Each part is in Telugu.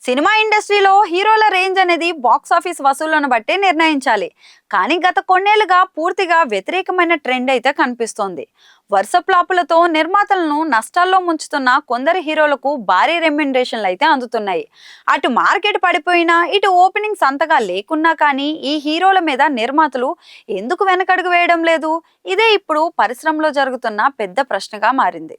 సినిమా ఇండస్ట్రీలో హీరోల రేంజ్ అనేది బాక్స్ ఆఫీస్ వసూళ్లను బట్టే నిర్ణయించాలి. కానీ గత కొన్నేళ్లుగా పూర్తిగా వ్యతిరేకమైన ట్రెండ్ అయితే కనిపిస్తోంది. వరుస ఫ్లాపులతో నిర్మాతలను నష్టాల్లో ముంచుతున్న కొందరు హీరోలకు భారీ రెమ్యునరేషన్లు అయితే అందుతున్నాయి. అటు మార్కెట్ పడిపోయినా ఇటు ఓపెనింగ్స్ అంతగా లేకున్నా కానీ ఈ హీరోల మీద నిర్మాతలు ఎందుకు వెనకడుగు వేయడం లేదు? ఇదే ఇప్పుడు పరిశ్రమలో జరుగుతున్న పెద్ద ప్రశ్నగా మారింది.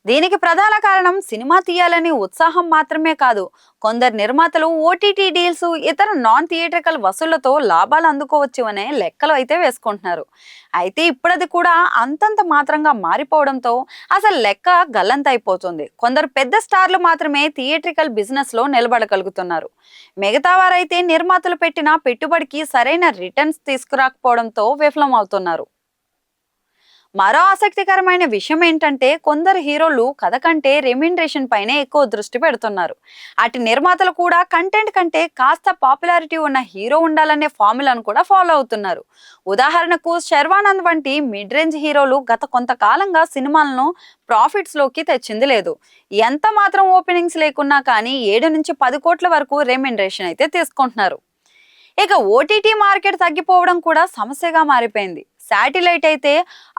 దీనికి ప్రధాన కారణం సినిమా తీయాలని ఉత్సాహం మాత్రమే కాదు, కొందరు నిర్మాతలు ఓటీటీ డీల్స్, ఇతర నాన్ థియేట్రికల్ వసూళ్లతో లాభాలు అందుకోవచ్చు అనే లెక్కలు అయితే వేసుకుంటున్నారు. అయితే ఇప్పుడది కూడా అంతంత మాత్రంగా మారిపోవడంతో అసలు లెక్క గల్లంతైపోతుంది. కొందరు పెద్ద స్టార్లు మాత్రమే థియేట్రికల్ బిజినెస్ లో నిలబడగలుగుతున్నారు. మిగతా వారైతే నిర్మాతలు పెట్టిన పెట్టుబడికి సరైన రిటర్న్స్ తీసుకురాకపోవడంతో విఫలం అవుతున్నారు. మరో ఆసక్తికరమైన విషయం ఏంటంటే కొందరు హీరోలు కథ కంటే రెమ్యునరేషన్ పైనే ఎక్కువ దృష్టి పెడుతున్నారు. అటు నిర్మాతలు కూడా కంటెంట్ కంటే కాస్త పాపులారిటీ ఉన్న హీరో ఉండాలనే ఫార్ములాను కూడా ఫాలో అవుతున్నారు. ఉదాహరణకు శర్వానంద్ వంటి మిడ్ రేంజ్ హీరోలు గత కొంతకాలంగా సినిమాలను ప్రాఫిట్స్ లోకి తెచ్చింది లేదు. ఎంత మాత్రం ఓపెనింగ్స్ లేకున్నా కానీ 7 నుంచి 10 కోట్ల వరకు రెమ్యునరేషన్ అయితే తీసుకుంటున్నారు. ఇక ఓటీటీ మార్కెట్ తగ్గిపోవడం కూడా సమస్యగా మారిపోయింది. శాటిలైట్ అయితే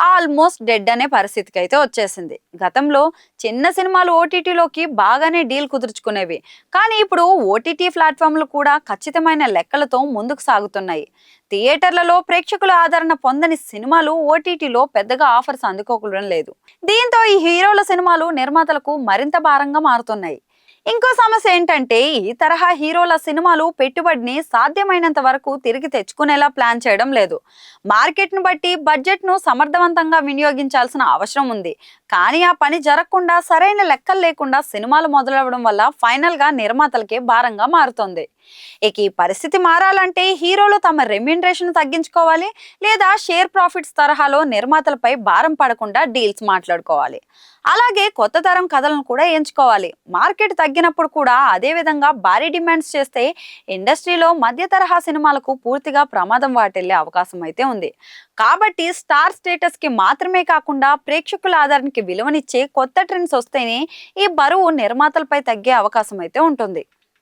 ఆల్మోస్ట్ డెడ్ అనే పరిస్థితికి అయితే వచ్చేసింది. గతంలో చిన్న సినిమాలు ఓటీటీలోకి బాగానే డీల్ కుదుర్చుకునేవి. కానీ ఇప్పుడు ఓటీటీ ప్లాట్ఫామ్లు కూడా ఖచ్చితమైన లెక్కలతో ముందుకు సాగుతున్నాయి. థియేటర్లలో ప్రేక్షకుల ఆదరణ పొందని సినిమాలు ఓటీటీలో పెద్దగా ఆఫర్స్ అందుకోవడం లేదు. దీంతో ఈ హీరోల సినిమాలు నిర్మాతలకు మరింత భారంగా మారుతున్నాయి. ఇంకో సమస్య ఏంటంటే ఈ తరహా హీరోల సినిమాలు పెట్టుబడిని సాధ్యమైనంత వరకు తిరిగి తెచ్చుకునేలా ప్లాన్ చేయడం లేదు. మార్కెట్ ను బట్టి బడ్జెట్ ను సమర్థవంతంగా వినియోగించాల్సిన అవసరం ఉంది. కానీ ఆ పని జరగకుండా సరైన లెక్కలు లేకుండా సినిమాలు మొదలవడం వల్ల ఫైనల్ గా నిర్మాతలకే భారంగా మారుతుంది. ఇక ఈ పరిస్థితి మారాలంటే హీరోలు తమ రెమ్యునరేషన్ తగ్గించుకోవాలి, లేదా షేర్ ప్రాఫిట్స్ తరహాలో నిర్మాతలపై భారం పడకుండా డీల్స్ మాట్లాడుకోవాలి. అలాగే కొత్త తరం కథలను కూడా ఎంచుకోవాలి. మార్కెట్ తగ్గినప్పుడు కూడా అదే విధంగా భారీ డిమాండ్స్ చేస్తే ఇండస్ట్రీలో మధ్య తరహా సినిమాలకు పూర్తిగా ప్రమాదం వాటిల్లే అవకాశం అయితే ఉంది. కాబట్టి స్టార్ స్టేటస్ కి మాత్రమే కాకుండా ప్రేక్షకుల ఆదరణకి విలువనిచ్చే కొత్త ట్రెండ్స్ వస్తేనే ఈ బరువు నిర్మాతలపై తగ్గే అవకాశం అయితే ఉంటుంది.